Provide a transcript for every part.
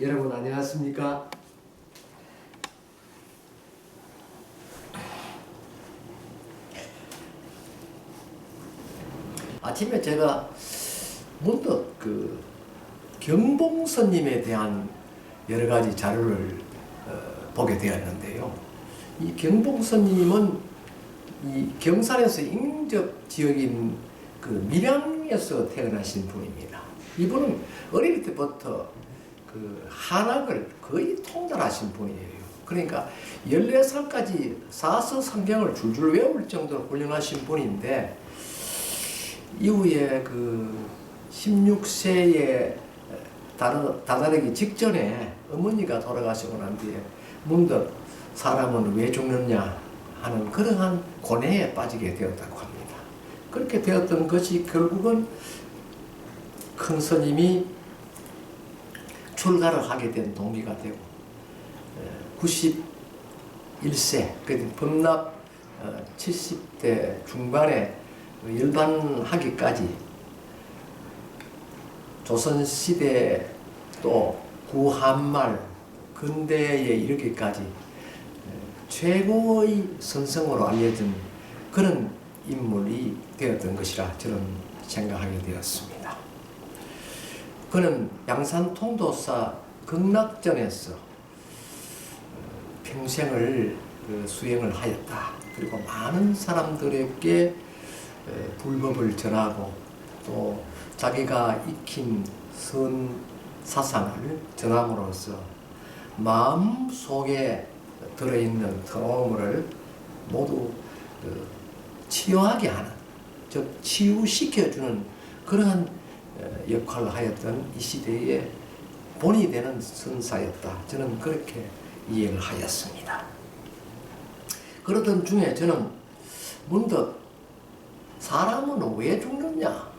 여러분 안녕하십니까? 아침에 제가 문득 그 경봉스님에 대한 여러 가지 자료를 보게 되었는데요. 이 경봉스님은 이 경산에서 인접 지역인 그 밀양에서 태어나신 분입니다. 이분은 어릴 때부터 그 한학을 거의 통달하신 분이에요. 그러니까 14살까지 사서성경을 줄줄 외울 정도로 훌륭하신 분인데, 이후에 그 16세에 다다르기 직전에 어머니가 돌아가시고 난 뒤에 문득 사람은 왜 죽느냐 하는 그러한 고뇌에 빠지게 되었다고 합니다. 그렇게 되었던 것이 결국은 큰 스님이 출가를 하게 된 동기가 되고 91세, 범납 70대 중반에 열반하기까지 조선시대 또 구한말 근대에 이르기까지 최고의 선성으로 알려진 그런 인물이 되었던 것이라 저는 생각하게 되었습니다. 그는 양산 통도사 극락전에서 평생을 수행을 하였다. 그리고 많은 사람들에게 불법을 전하고 또 자기가 익힌 선 사상을 전함으로써 마음 속에 들어있는 트라우마를 모두 치유하게 하는, 즉 치유시켜주는 그러한 역할을 하였던 이 시대의 본이 되는 선사였다. 저는 그렇게 이해를 하였습니다. 그러던 중에 저는 문득 사람은 왜 죽느냐,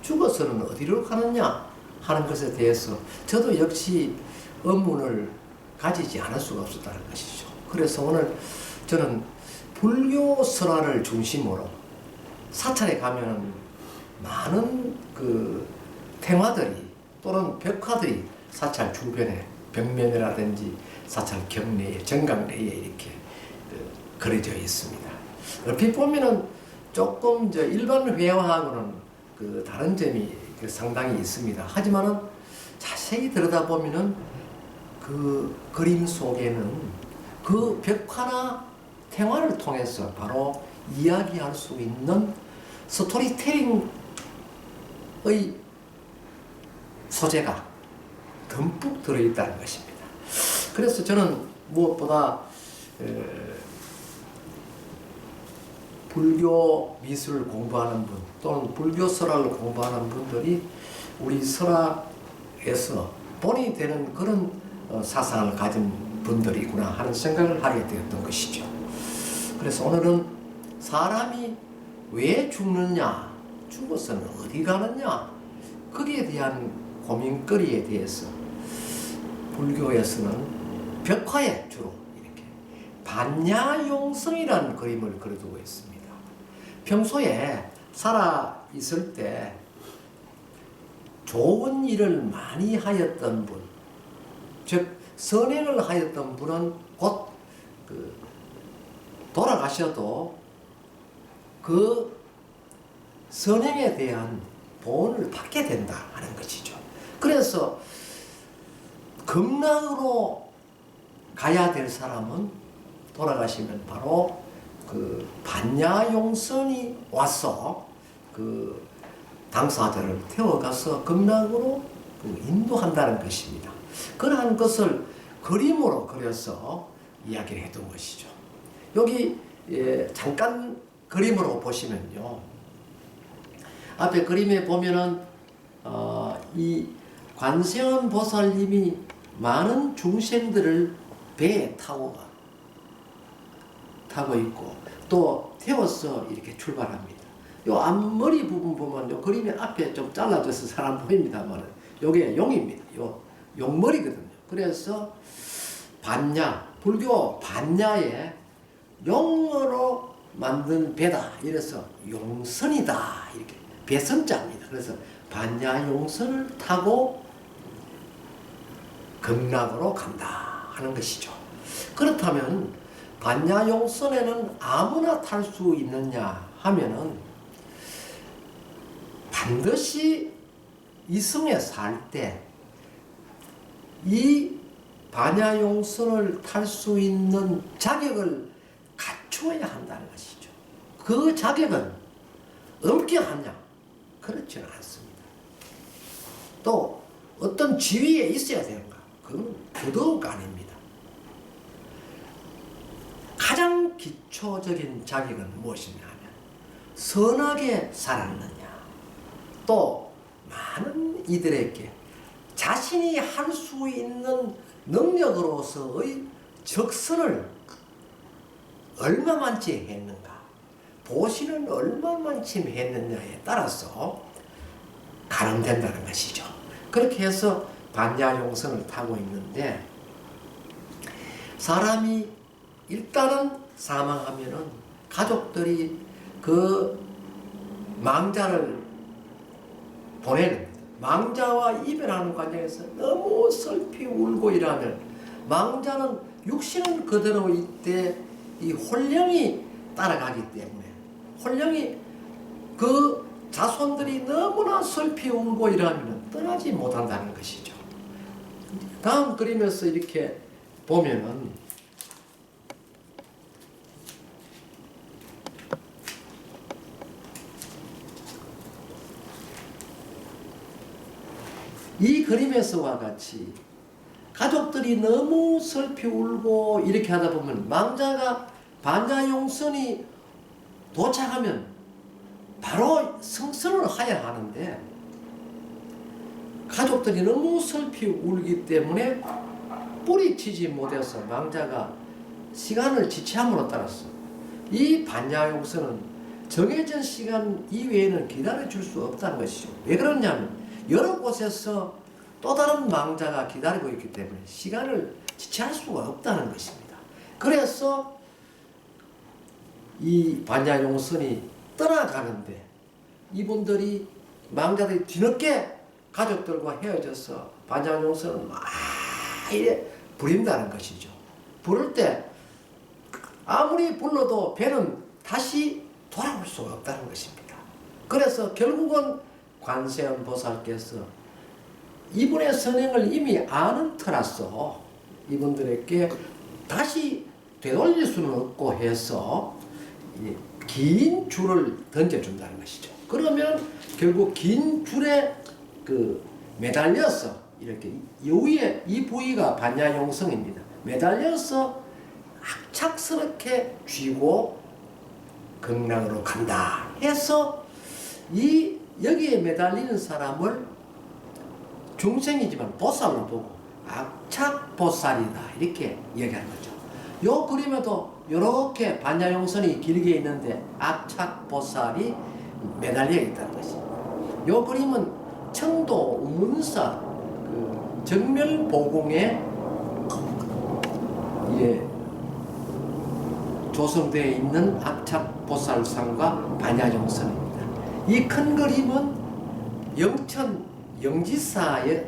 죽어서는 어디로 가느냐 하는 것에 대해서 저도 역시 의문을 가지지 않을 수가 없었다는 것이죠. 그래서 오늘 저는 불교 설화를 중심으로 사찰에 가면 많은 그 탱화들이 또는 벽화들이 사찰 주변에 벽면이라든지 사찰 경내에 정강내에 이렇게 그려져 있습니다. 얼핏 보면은 조금 일반 회화하고는 그 다른 점이 상당히 있습니다. 하지만은 자세히 들여다보면은 그 그림 속에는 그 벽화나 탱화를 통해서 바로 이야기할 수 있는 스토리텔링의 소재가 듬뿍 들어있다는 것입니다. 그래서 저는 무엇보다 불교 미술을 공부하는 분 또는 불교 설화를 공부하는 분들이 우리 설화에서 본이 되는 그런 사상을 가진 분들이구나 하는 생각을 하게 되었던 것이죠. 그래서 오늘은 사람이 왜 죽느냐, 죽어서는 어디 가느냐, 거기에 대한 고민거리에 대해서 불교에서는 벽화에 주로 이렇게 반야용성이라는 그림을 그려두고 있습니다. 평소에 살아 있을 때 좋은 일을 많이 하였던 분, 즉 선행을 하였던 분은 곧 돌아가셔도 그 선행에 대한 본을 받게 된다 하는 것이죠. 그래서 극락으로 가야 될 사람은 돌아가시면 바로 그 반야용선이 와서 그 당사자를 태워가서 극락으로 인도한다는 것입니다. 그러한 것을 그림으로 그려서 이야기를 해둔 것이죠. 여기 잠깐 그림으로 보시면요, 앞에 그림에 보면은 이 관세음 보살님이 많은 중생들을 배에 타고 있고 또 태워서 이렇게 출발합니다. 요 앞머리 부분 보면 요 그림이 앞에 좀 잘라져서 사람 보입니다만 요게 용입니다. 요 용머리거든요. 그래서 반야, 불교 반야에 용으로 만든 배다. 이래서 용선이다. 이렇게 배선자입니다. 그래서 반야용선을 타고 극락으로 간다 하는 것이죠. 그렇다면 반야용선에는 아무나 탈 수 있느냐 하면은 반드시 이승에 살 때 이 반야용선을 탈 수 있는 자격을 갖추어야 한다는 것이죠. 그 자격은 엄격하냐? 그렇지는 않습니다. 또 어떤 지위에 있어야 되는가? 그건 더더욱 아닙니다. 가장 기초적인 자격은 무엇이냐 하면 선하게 살았느냐, 또 많은 이들에게 자신이 할 수 있는 능력으로서의 적선을 얼마만치 했는가, 보시는 얼마만치 했느냐에 따라서 가늠된다는 것이죠. 그렇게 해서 반야용선을 타고 있는데, 사람이 일단은 사망하면은 가족들이 그 망자를 보내는 겁니다. 망자와 이별하는 과정에서 너무 슬피 울고 이러면 망자는 육신은 그대로 있되 이 혼령이 따라가기 때문에 혼령이 그 자손들이 너무나 슬피 울고 이러면 떠나지 못한다는 것이죠. 다음 그림에서 이렇게 보면은 이 그림에서와 같이 가족들이 너무 슬피 울고 이렇게 하다 보면 망자가 반야용선이 도착하면 바로 성선을 해야 하는데, 가족들이 너무 슬피 울기 때문에 뿌리치지 못해서 망자가 시간을 지체함으로 따라서 이 반야용선은 정해진 시간 이외에는 기다려줄 수 없다는 것이죠. 왜 그러냐면 여러 곳에서 또 다른 망자가 기다리고 있기 때문에 시간을 지체할 수가 없다는 것입니다. 그래서 이 반야용선이 떠나가는데 이분들이 망자들이 뒤늦게 가족들과 헤어져서 반야용선을 막 이래 부린다는 것이죠. 부를 때 아무리 불러도 배는 다시 돌아올 수가 없다는 것입니다. 그래서 결국은 관세음 보살께서 이분의 선행을 이미 아는 터라서 이분들에게 다시 되돌릴 수는 없고 해서 긴 줄을 던져준다는 것이죠. 그러면 결국 긴 줄에 매달려서 이렇게 여기에 이 부위가 반야용성입니다. 매달려서 악착스럽게 쥐고 극락으로 간다 해서 여기에 매달리는 사람을 중생이지만 보살로 보고 악착보살이다 이렇게 얘기하는 거죠. 요 그림에도 이렇게 반야용선이 길게 있는데 악착보살이 매달려 있다는 것입니다. 요 그림은 청도 우문사 정멸보궁에 조성되어 있는 악착보살상과 반야용선입니다. 이 큰 그림은 영천 영지사의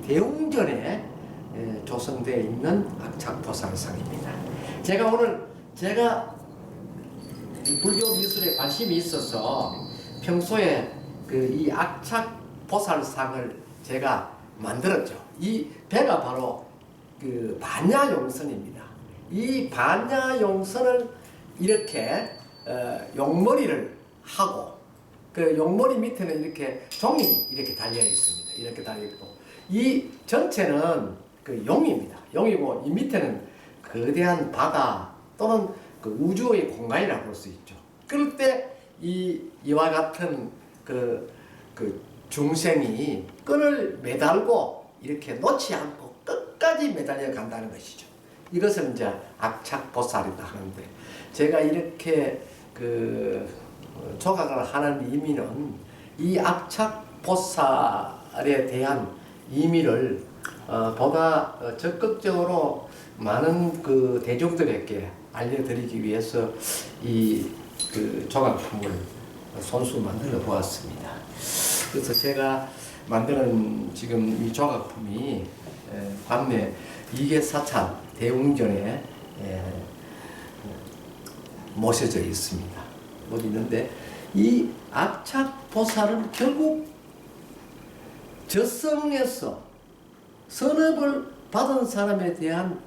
대웅전에 조성되어 있는 악착보살상입니다. 제가 불교 미술에 관심이 있어서 평소에 이 악착보살상을 제가 만들었죠. 이 배가 바로 반야용선입니다. 이 반야용선을 이렇게 용머리를 하고 용머리 밑에는 이렇게 종이 이렇게 달려 있습니다. 이렇게 달려 있고 이 전체는 용입니다. 용이고 이 밑에는 거대한 바다 또는 우주의 공간이라고 볼 수 있죠. 그럴 때 이와 같은 중생이 끈을 매달고 이렇게 놓지 않고 끝까지 매달려 간다는 것이죠. 이것은 이제 악착보살이다 하는데, 제가 이렇게 조각을 하는 의미는 이 악착보살에 대한 의미를 보다 적극적으로 많은 대중들에게 알려드리기 위해서 이 조각품을 손수 만들어 보았습니다. 그래서 제가 만드는 지금 이 조각품이 관내 이계사찰 대웅전에 모셔져 있습니다. 있는데 이 악착보살은 결국 저성에서 선업을 받은 사람에 대한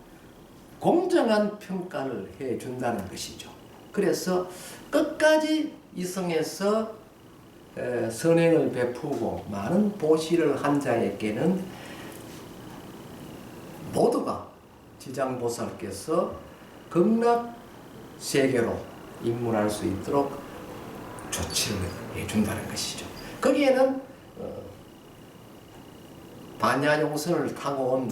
공정한 평가를 해준다는 것이죠. 그래서 끝까지 이 성에서 선행을 베푸고 많은 보시를 한 자에게는 모두가 지장보살께서 극락세계로 입문할 수 있도록 조치를 해준다는 것이죠. 거기에는 반야용선을 타고 온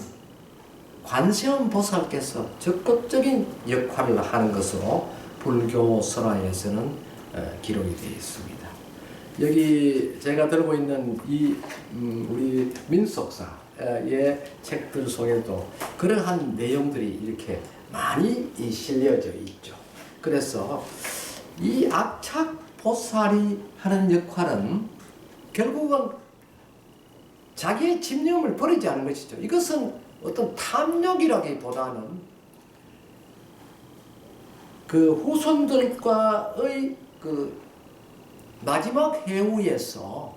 관세음 보살께서 적극적인 역할을 하는 것으로 불교 설화에서는 기록이 되어 있습니다. 여기 제가 들고 있는 이 우리 민속사의 책들 속에도 그러한 내용들이 이렇게 많이 실려져 있죠. 그래서 이 악착보살이 하는 역할은 결국은 자기의 집념을 버리지 않은 것이죠. 이것은 어떤 탐욕이라기보다는 그 후손들과의 그 마지막 해후에서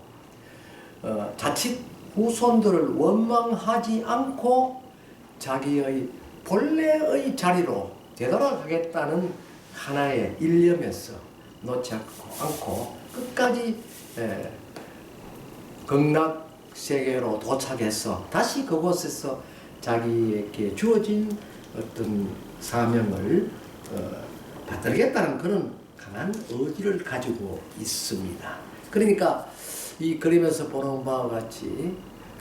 자칫 후손들을 원망하지 않고 자기의 본래의 자리로 되돌아가겠다는 하나의 일념에서 놓지 않고 끝까지 극락세계로 도착해서 다시 그곳에서 자기에게 주어진 어떤 사명을 받들겠다는 그런 강한 의지를 가지고 있습니다. 그러니까 이 그림에서 보는 바와 같이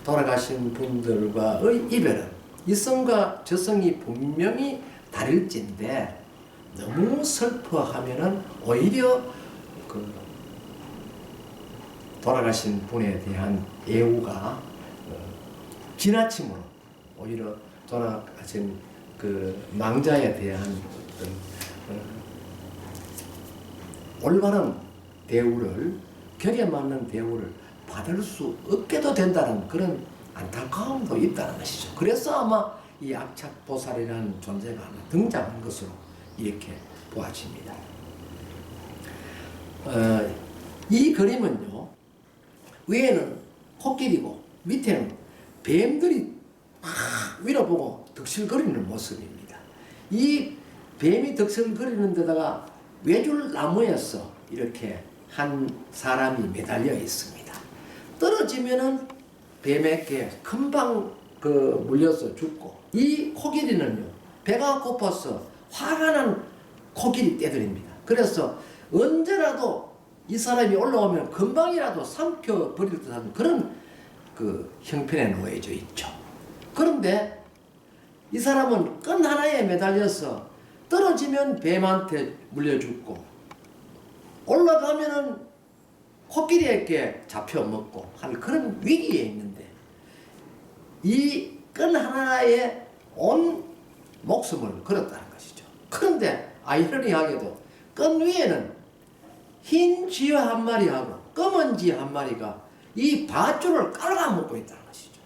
돌아가신 분들과의 이별은 이 성과 저 성이 분명히 다를진데 너무 슬퍼하면은 오히려 그 돌아가신 분에 대한 애우가 지나침으로 오히려 돌아가신 그 망자에 대한 어떤 올바른 대우를 격에 맞는 대우를 받을 수 없게도 된다는 그런 안타까움도 있다는 것이죠. 그래서 아마 이 악착보살이라는 존재가 등장한 것으로 이렇게 보아집니다. 이 그림은요, 위에는 코끼리고 밑에는 뱀들이 막 위로 보고 득실거리는 모습입니다. 이 뱀이 득실거리는 데다가 외줄 나무에서 이렇게 한 사람이 매달려 있습니다. 떨어지면은 뱀에게 금방 물려서 죽고, 이 코끼리는요, 배가 고파서 화가 난 코끼리 떼들입니다. 그래서 언제라도 이 사람이 올라오면 금방이라도 삼켜 버릴 듯한 그런 그 형편에 놓여져 있죠. 그런데 이 사람은 끈 하나에 매달려서 떨어지면 뱀한테 물려 죽고, 올라가면은 코끼리에게 잡혀 먹고 할 그런 위기에 있는데, 이 끈 하나에 온 목숨을 걸었다는 것이죠. 그런데 아이러니하게도 끈 위에는 흰 쥐어 한 마리하고 검은 쥐 한 마리가 이 밧줄을 깔아먹고 있다는 것이죠.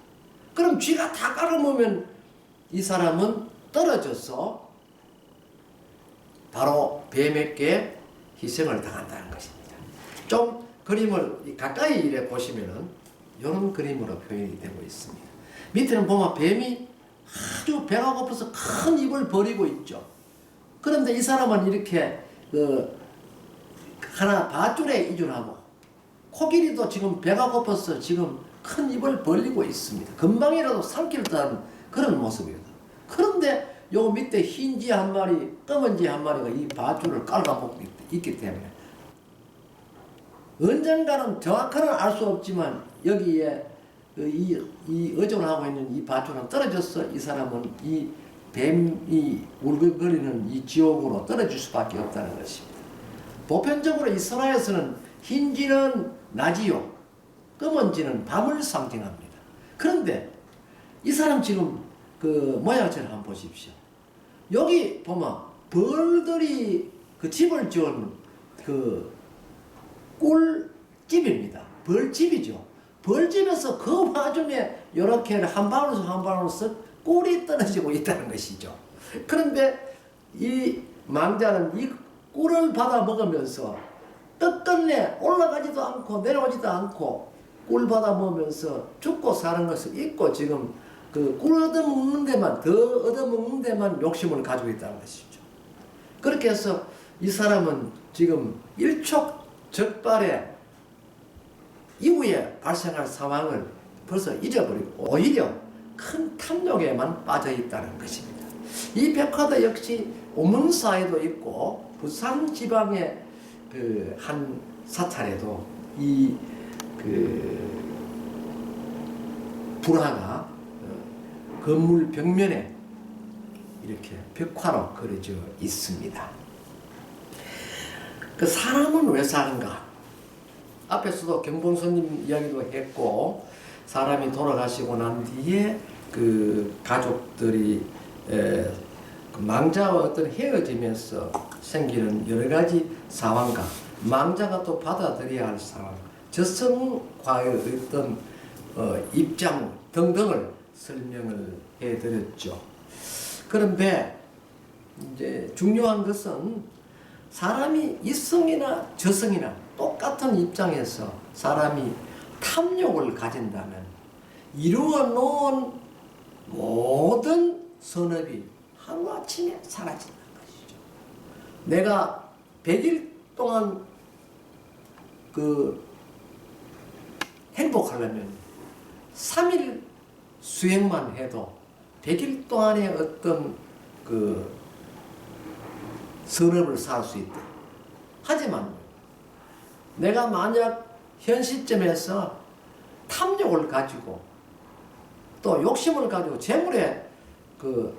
그럼 쥐가 다 깔아먹으면 이 사람은 떨어져서 바로 뱀에게 희생을 당한다는 것입니다. 좀 그림을 가까이 이래 보시면은 이런 그림으로 표현이 되고 있습니다. 밑에는 보면 뱀이 아주 배가 고파서 큰 입을 벌이고 있죠. 그런데 이 사람은 이렇게 하나 밧줄에 이준하고, 코끼리도 지금 배가 고파서 지금 큰 입을 벌리고 있습니다. 금방이라도 삼킬 듯한 그런 모습입니다. 그런데 요 밑에 흰 쥐 한 마리, 검은 쥐 한 마리가 이 밧줄을 깔아먹고 있기 때문에 언젠가는 정확하는 알 수 없지만 여기에 이 의존하고 있는 이 밧줄은 떨어져서 이 사람은 이 뱀이 울긋거리는 이 지옥으로 떨어질 수밖에 없다는 것입니다. 보편적으로 이 선화에서는 흰 쥐는 낮이요, 검은 쥐는 밤을 상징합니다. 그런데 이 사람 지금 그 모양처럼 한번 보십시오. 여기 보면 벌들이 그 집을 지은 그 꿀집입니다. 벌집이죠. 벌집에서 그 와중에 이렇게 한 방울씩 한 방울씩 꿀이 떨어지고 있다는 것이죠. 그런데 이 망자는 이 꿀을 받아 먹으면서 끝끝내 올라가지도 않고 내려오지도 않고 꿀 받아 먹으면서 죽고 사는 것을 잊고 지금 그 꿀 얻어먹는 데만 더 얻어먹는 데만 욕심을 가지고 있다는 것이죠. 그렇게 해서 이 사람은 지금 일촉즉발의 이후에 발생할 상황을 벌써 잊어버리고 오히려 큰 탐욕에만 빠져 있다는 것입니다. 이 백화도 역시 오문사에도 있고 부산 지방의 그 한 사찰에도 이 그 불화가 건물 벽면에 이렇게 벽화로 그려져 있습니다. 그 사람은 왜 사는가? 앞에서도 경봉스님 이야기도 했고, 사람이 돌아가시고 난 뒤에 그 가족들이 그 망자와 어떤 헤어지면서 생기는 여러 가지 상황과 망자가 또 받아들여야 할 상황, 저승과의 어떤 입장 등등을 설명을 해드렸죠. 그런데 이제 중요한 것은 사람이 이성이나 저성이나 똑같은 입장에서 사람이 탐욕을 가진다면 이루어 놓은 모든 선업이 하루아침에 사라진다는 것이죠. 내가 100일 동안 그 행복하려면 3일 수행만 해도 100일 동안의 어떤 그 선업을 살 수 있다. 하지만 내가 만약 현 시점에서 탐욕을 가지고 또 욕심을 가지고 재물에 그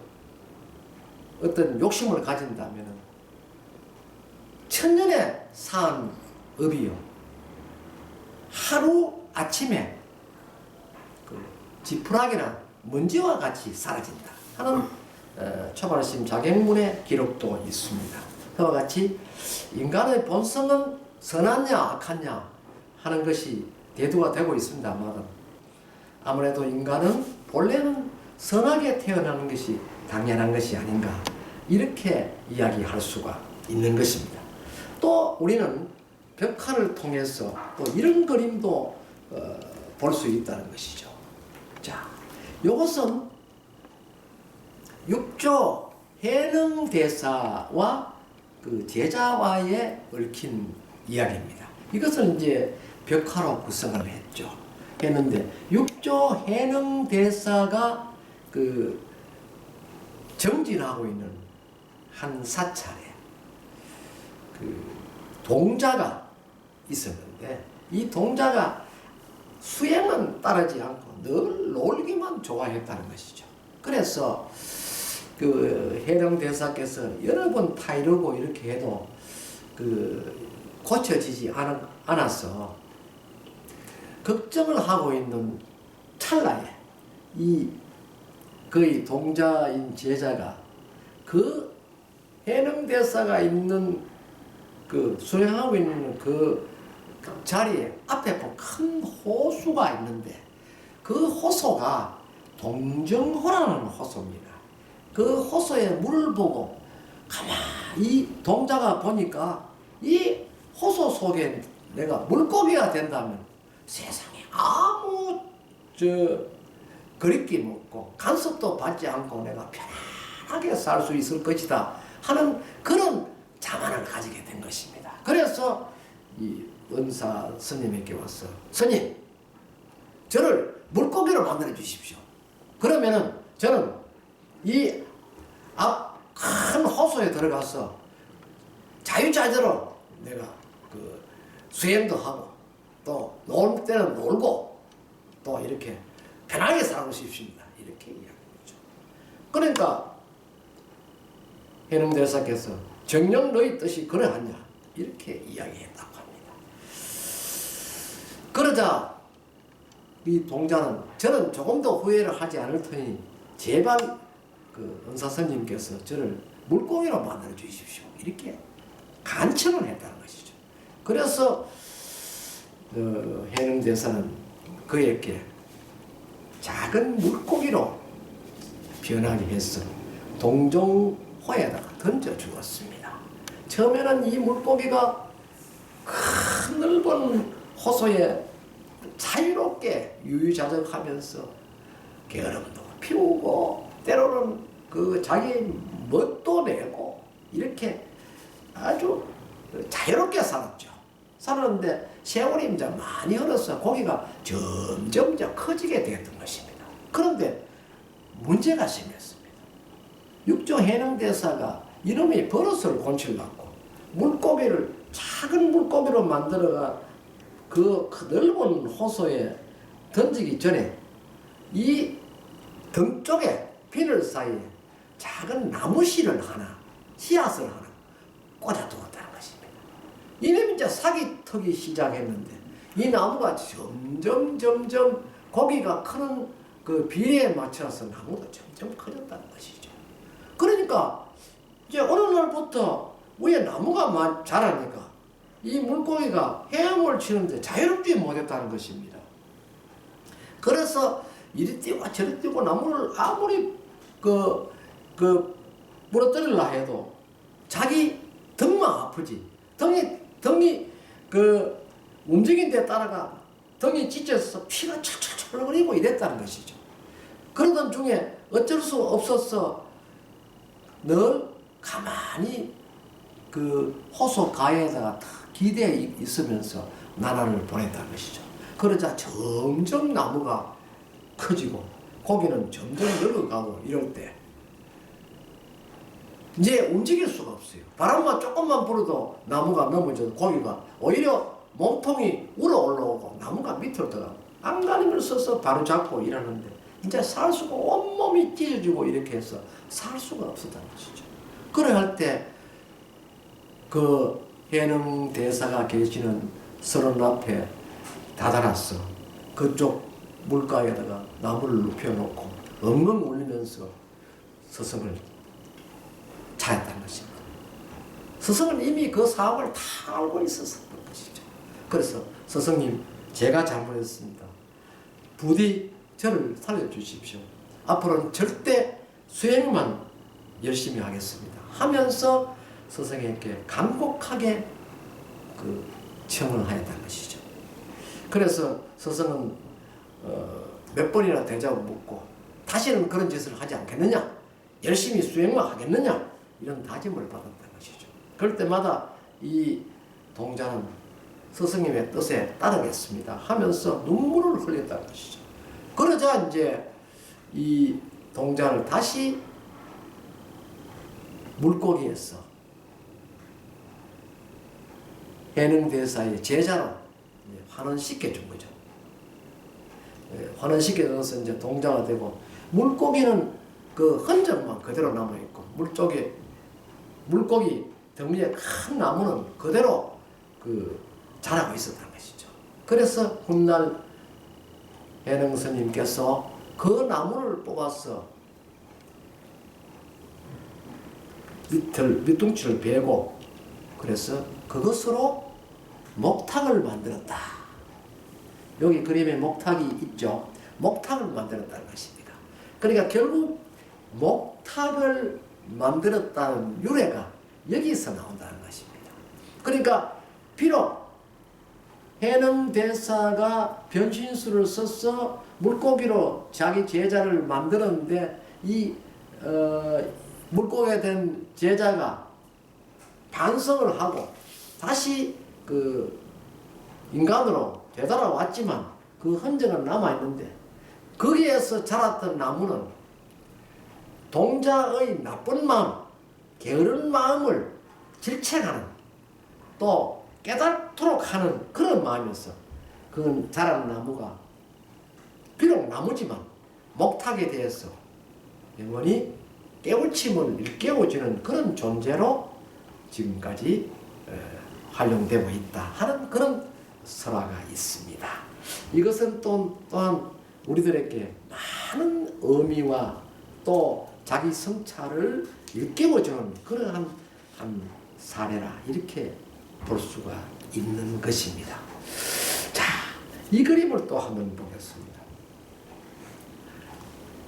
어떤 욕심을 가진다면 천년에 산 업이요 하루 아침에 그 지푸라기나 먼지와 같이 사라진다 하는 초발심 자객문의 기록도 있습니다. 그와 같이 인간의 본성은 선하냐 악하냐 하는 것이 대두가 되고 있습니다만 아무래도 인간은 본래는 선하게 태어나는 것이 당연한 것이 아닌가 이렇게 이야기할 수가 있는 것입니다. 또 우리는 벽화를 통해서 또 이런 그림도 볼 수 있다는 것이죠. 자, 이것은 육조 해능대사와 그 제자와의 얽힌 이야기입니다. 이것을 이제 벽화로 구성을 했는데 육조 해능대사가 그 정진하고 있는 한 사찰에 그 동자가 있었는데 이 동자가 수행은 따르지 않고 늘 놀기만 좋아했다는 것이죠. 그래서 그 해능대사께서 여러 번 타이르고 이렇게 해도 그 고쳐지지 않아서 걱정을 하고 있는 찰나에 이 거의 동자인 제자가 그 해능대사가 있는 그 수행하고 있는 그 자리에 앞에 큰 호수가 있는데 그 호수가 동정호라는 호수입니다. 그 호수의 물을 보고 가만히 동자가 보니까 이 호수 속에 내가 물고기가 된다면 세상에 아무 그립김 없고 간섭도 받지 않고 내가 편안하게 살 수 있을 것이다 하는 그런 자만을 가지게 된 것입니다. 그래서 이 은사 스님에게 와서 스님 저를 물고기로 만들어 주십시오. 그러면은 저는 이 앞 큰 호수에 들어가서 자유자재로 내가 그 수행도 하고 또 놀 때는 놀고 또 이렇게 편하게 살고 싶습니다. 이렇게 이야기했죠. 그러니까 해능대사께서 정녕 너희 뜻이 그러하냐 이렇게 이야기했다고 합니다. 그러자 이 동자는 저는 조금도 후회를 하지 않을 테니 제발 그 은사스님께서 저를 물고기로 만들어 주십시오. 이렇게 간청을 했다는 것이죠. 그래서 해능대사는 그에게 작은 물고기로 변하게 해서 동정호에다가 던져 주었습니다. 처음에는 이 물고기가 큰 넓은 호수에 자유롭게 유유자적하면서 게으름도 피우고 때로는 그 자기 멋도 내고 이렇게 아주 자유롭게 살았죠. 살았는데 세월이 이제 많이 흘러서 고기가 점점 커지게 되었던 것입니다. 그런데 문제가 생겼습니다. 육조 해능대사가 이놈이 버릇을 곤치려고 물고기를 작은 물고기로 만들어가 그 넓은 호수에 던지기 전에 이 등 쪽에 비늘 사이에 작은 나무 씨를 하나, 씨앗을 하나 꽂아두었다는 것입니다. 이놈이 이제 사기 터기 시작했는데 이 나무가 점점 고기가 크는 그 비례에 맞춰서 나무가 점점 커졌다는 것이죠. 그러니까 이제 어느 날부터 위에 나무가 자라니까 이 물고기가 헤엄을 치는데 자유롭지 못했다는 것입니다. 그래서 이리 뛰고 저리 뛰고 나무를 아무리 부러뜨리려 해도 자기 등만 아프지. 등이 움직인 데 따라가 등이 찢어서 피가 철철철 흘리고 이랬다는 것이죠. 그러던 중에 어쩔 수 없어서 늘 가만히 그 호수 가에다가 기대에 있으면서 나날을 보냈다는 것이죠. 그러자 점점 나무가 커지고 고기는 점점 늙어가고 이럴 때 이제 움직일 수가 없어요. 바람만 조금만 불어도 나무가 넘어져도 고기가 오히려 몸통이 우러 올라오고 나무가 밑으로 들어가고 안간힘을 써서 바로 잡고 일하는데 이제 살 수가 온몸이 찢어지고 이렇게 해서 살 수가 없었다는 것이죠. 그래 할 때 그 해능대사가 계시는 서론 앞에 다다랐어. 그쪽 물가에다가 나무를 눕혀놓고 엉엉 울리면서 스승을 찾았다는 것입니다. 스승은 이미 그 사업을 다 알고 있었던 것이죠. 그래서 스승님, 제가 잘못했습니다. 부디 저를 살려주십시오. 앞으로는 절대 수행만 열심히 하겠습니다. 하면서 스승에게 간곡하게 청을 하였다는 것이죠. 그래서 스승은 몇 번이나 대자고 묻고 다시는 그런 짓을 하지 않겠느냐, 열심히 수행만 하겠느냐, 이런 다짐을 받았다는 것이죠. 그럴 때마다 이 동자는 스승님의 뜻에 따르겠습니다 하면서 눈물을 흘렸다는 것이죠. 그러자 이제 이 동자를 다시 물고기에서 해능대사의 제자로 환원시켜 준 거죠. 환원시켜 줘서 이제 동자가 되고 물고기는 그 흔적만 그대로 남아 있고 물고기 등 위에 큰 나무는 그대로 자라고 있었다는 것이죠. 그래서 훗날 해능 스님께서 그 나무를 뽑아서 밑둥치를 베고 그래서 그것으로 목탁을 만들었다. 여기 그림에 목탁이 있죠. 목탁을 만들었다는 것입니다. 그러니까 결국 목탁을 만들었다는 유래가 여기서 나온다는 것입니다. 그러니까 비록 해능대사가 변신술을 써서 물고기로 자기 제자를 만들었는데 이 물고기가 된 제자가 반성을 하고 다시 인간으로 되돌아왔지만 그 흔적은 남아있는데 거기에서 자랐던 나무는 동자의 나쁜 마음, 게으른 마음을 질책하는 또 깨닫도록 하는 그런 마음이었어. 그 자란 나무가 비록 나무지만 목탁에 대해서 영원히 깨우침을 일깨워주는 그런 존재로 지금까지 활용되고 있다 하는 그런 설화가 있습니다. 이것은 또한 우리들에게 많은 의미와 또 자기 성찰을 일깨워주는 그러한 한 사례라 이렇게 볼 수가 있는 것입니다. 자, 이 그림을 또 한번 보겠습니다.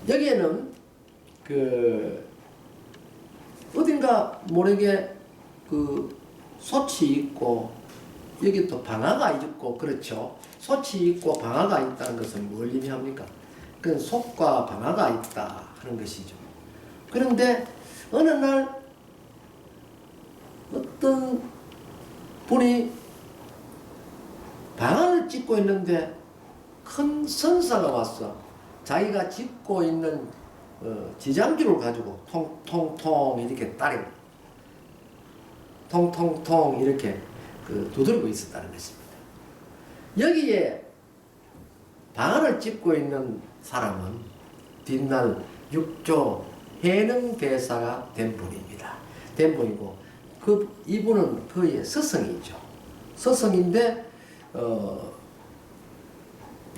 여기에는 어딘가 모르게 솥이 있고 여기 또 방아가 있고 그렇죠. 솥이 있고 방아가 있다는 것은 뭘 의미합니까? 그건 솥과 방아가 있다 하는 것이죠. 그런데 어느 날 어떤 분이 방아를 찢고 있는데 큰 선사가 왔어. 자기가 짚고 있는 지장주를 가지고 통통통 이렇게 따리고 통통통 이렇게 두들고 있었다는 것입니다. 여기에 방아를 짚고 있는 사람은 뒷날 육조 해능대사가 된 분입니다. 된 분이고 이분은 그의 스승이죠. 스승인데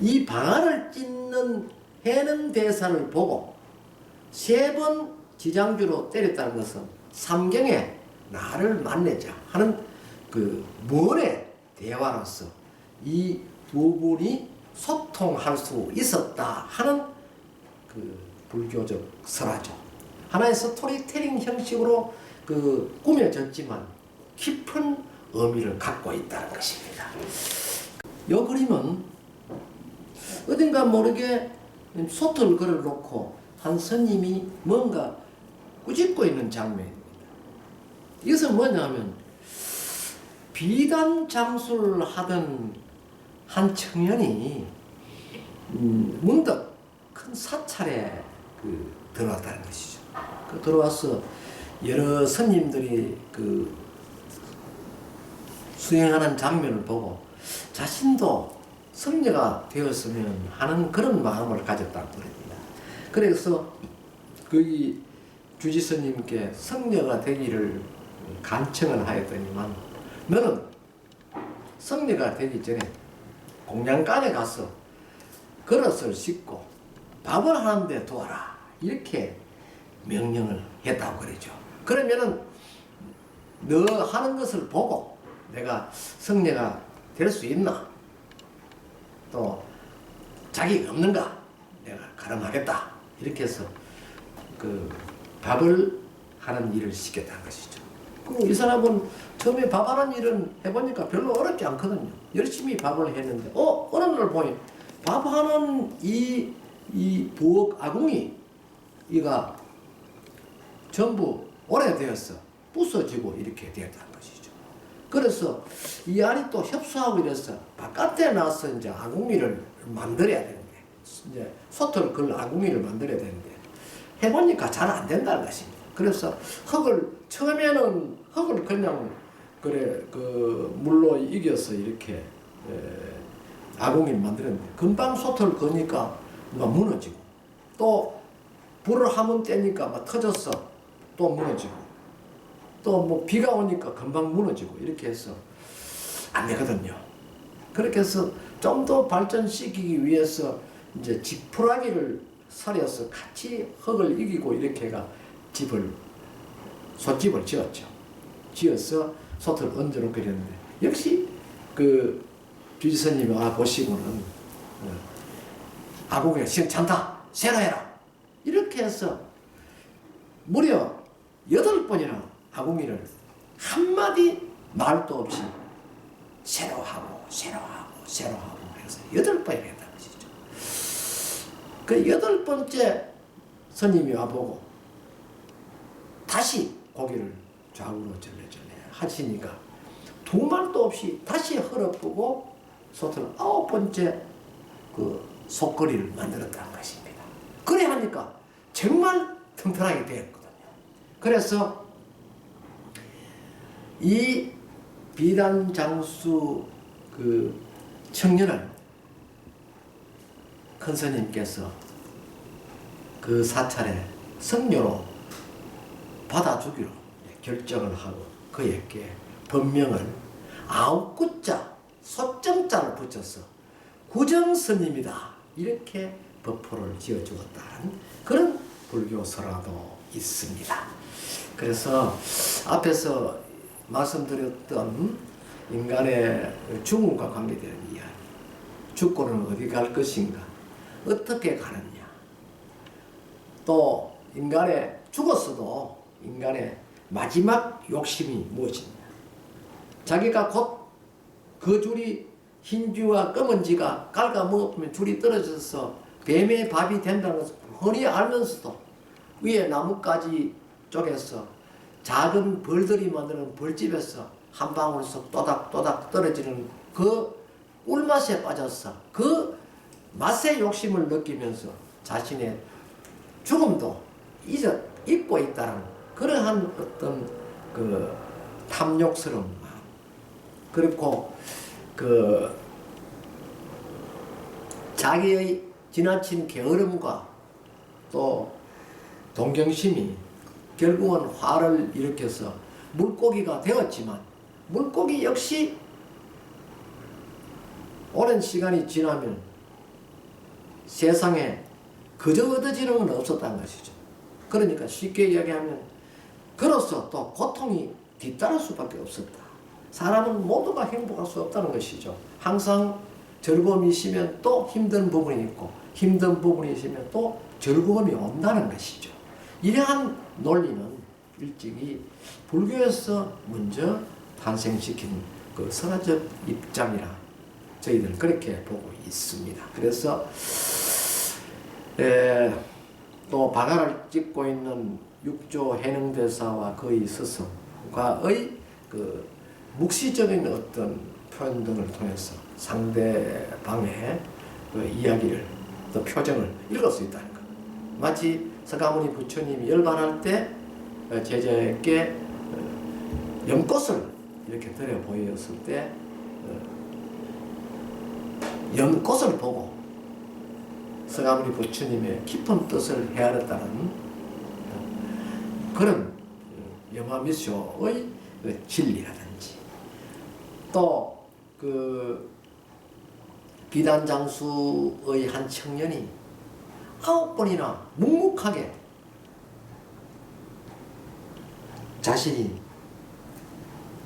이 방아를 찢는 해능대사를 보고 3번 지장주로 때렸다는 것은 삼경에 나를 만나자 하는 먼의 대화로서 이 두 분이 소통할 수 있었다 하는 불교적 설화죠. 하나의 스토리텔링 형식으로 꾸며졌지만 깊은 의미를 갖고 있다는 것입니다. 이 그림은 어딘가 모르게 솥을 걸어놓고 한 스님이 뭔가 꾸짖고 있는 장면입니다. 이것은 뭐냐면 비단 장수를 하던 한 청년이 문득 큰 사찰에 들어왔다는 것이죠. 들어와서 여러 스님들이 수행하는 장면을 보고 자신도 성녀가 되었으면 하는 그런 마음을 가졌다고 그럽니다. 그래서 거기 주지스님께 성녀가 되기를 간청을 하였더니만 너는 성녀가 되기 전에 공양간에 가서 그릇을 씻고 밥을 하는데 도와라 이렇게 명령을 했다고 그러죠. 그러면은 너 하는 것을 보고 내가 성녀가 될 수 있나 또 자기가 없는가 내가 가름하겠다 이렇게 해서 밥을 하는 일을 시켰다는 것이죠. 이 사람은 처음에 밥하는 일은 해보니까 별로 어렵지 않거든요. 열심히 밥을 했는데 어느 날 보니 밥하는 이 부엌 아궁이 이가 전부 오래되어서 부서지고 이렇게 되었다는 것이죠. 그래서 이 안이 또 협소하고 이래서 바깥에 나서 이제 아궁이를 만들어야 되는데 이제 솥을 걸 아궁이를 만들어야 되는데 해보니까 잘 안 된다는 것입니다. 그래서 처음에는 흙을 그냥 물로 이겨서 이렇게 아궁이를 만들었는데 금방 솥을 거니까 막 무너지고 또 불을 한번 떼니까 막 터져서 또 무너지고 또 뭐 비가 오니까 금방 무너지고 이렇게 해서 안 되거든요. 그렇게 해서 좀 더 발전시키기 위해서 이제 지푸라기를 서려서 같이 흙을 이기고 이렇게 해가 솥집을 지었죠. 지어서 솥을 얹어놓게 됐는데 역시 주지스님이 보시고는 아궁이가 시원찮다 새로 해라 이렇게 해서 무려 8번이나 아궁이를 한마디 말도 없이 새로 하고 해서 8번이나 했다는 것이죠. 그 8번째 스님이 와보고 다시 고개를 좌우로 절레절레 하시니까 두 말도 없이 다시 헐어보고 솥을 9번째 솥거리를 만들었다는 것입니다. 그래 하니까 정말 튼튼하게 되었거든요. 그래서 이 비단장수 청년을 큰 스님께서 그 사찰에 성녀로 받아주기로 결정을 하고 그에게 법명을 9구자 소정자를 붙여서 구정스님이다 이렇게 법포를 지어주었다는 그런 불교 설화도 있습니다. 그래서 앞에서 말씀드렸던 인간의 죽음과 관계되는 이야기. 죽고는 어디 갈 것인가? 어떻게 가느냐? 또 인간의 죽었어도 인간의 마지막 욕심이 무엇이냐? 자기가 곧 그 줄이 흰쥐와 검은쥐가 갉아먹으면 줄이 떨어져서 뱀의 밥이 된다는 것을 훤히 알면서도 위에 나뭇가지 쪽에서 작은 벌들이 만드는 벌집에서 한 방울씩 또닥또닥 떨어지는 그 꿀맛에 빠져서 그 맛의 욕심을 느끼면서 자신의 죽음도 잊고 있다는 그러한 어떤 그 탐욕스러운 마음, 그리고 그 자기의 지나친 게으름과 또 동경심이 결국은 화를 일으켜서 물고기가 되었지만 물고기 역시 오랜 시간이 지나면 세상에 그저 얻어지는 건 없었다는 것이죠. 그러니까 쉽게 이야기하면 그로써 또 고통이 뒤따를 수밖에 없었다. 사람은 모두가 행복할 수 없다는 것이죠. 항상 즐거움이 있으면 또 힘든 부분이 있고 힘든 부분이 있으면 또 즐거움이 온다는 것이죠. 이러한 논리는 일찍이 불교에서 먼저 탄생시킨 그 선화적 입장이라 저희들 그렇게 보고 있습니다. 그래서 또 바가를 찍고 있는 육조 해능대사와 그의 스승과의 그 묵시적인 어떤 표현 등을 통해서 상대방의 그 이야기를 또 표정을 읽을 수 있다는 것. 마치 서가모니 부처님이 열반할 때 제자에게 연꽃을 이렇게 들여 보였을 때 연꽃을 보고 서가모니 부처님의 깊은 뜻을 헤아렸다는 그런 염화미쇼의 진리라든지 또 그 비단장수의 한 청년이 9번이나 묵묵하게 자신이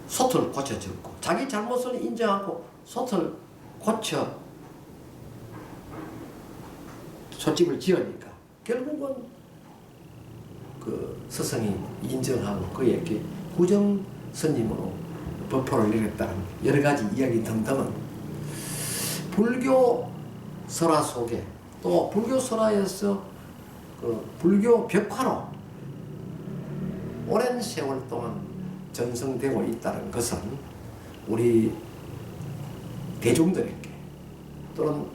솥을 고쳐줬고 자기 잘못을 인정하고 솥을 고쳐 솥집을 지으니까 결국은 그 스승이 인정하고 그에게 구정 스님으로 법포를 내렸다는 여러 가지 이야기 등등은 불교 설화 속에 또 불교 설화에서 그 불교 벽화로 오랜 세월 동안 전승되고 있다는 것은 우리 대중들에게 또는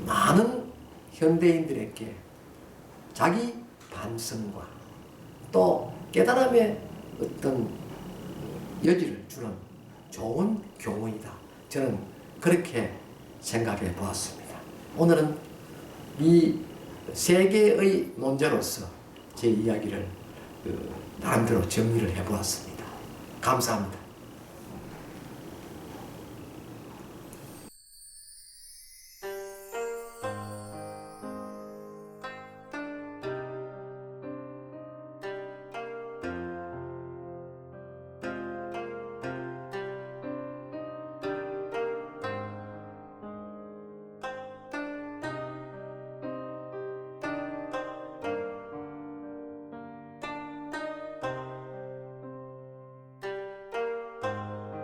많은 현대인들에게 자기 반성과 또 깨달음의 어떤 여지를 주는 좋은 교훈이다. 저는 그렇게 생각해 보았습니다. 오늘은 이 세 개의 논제로서 제 이야기를 나름대로 정리를 해 보았습니다. 감사합니다.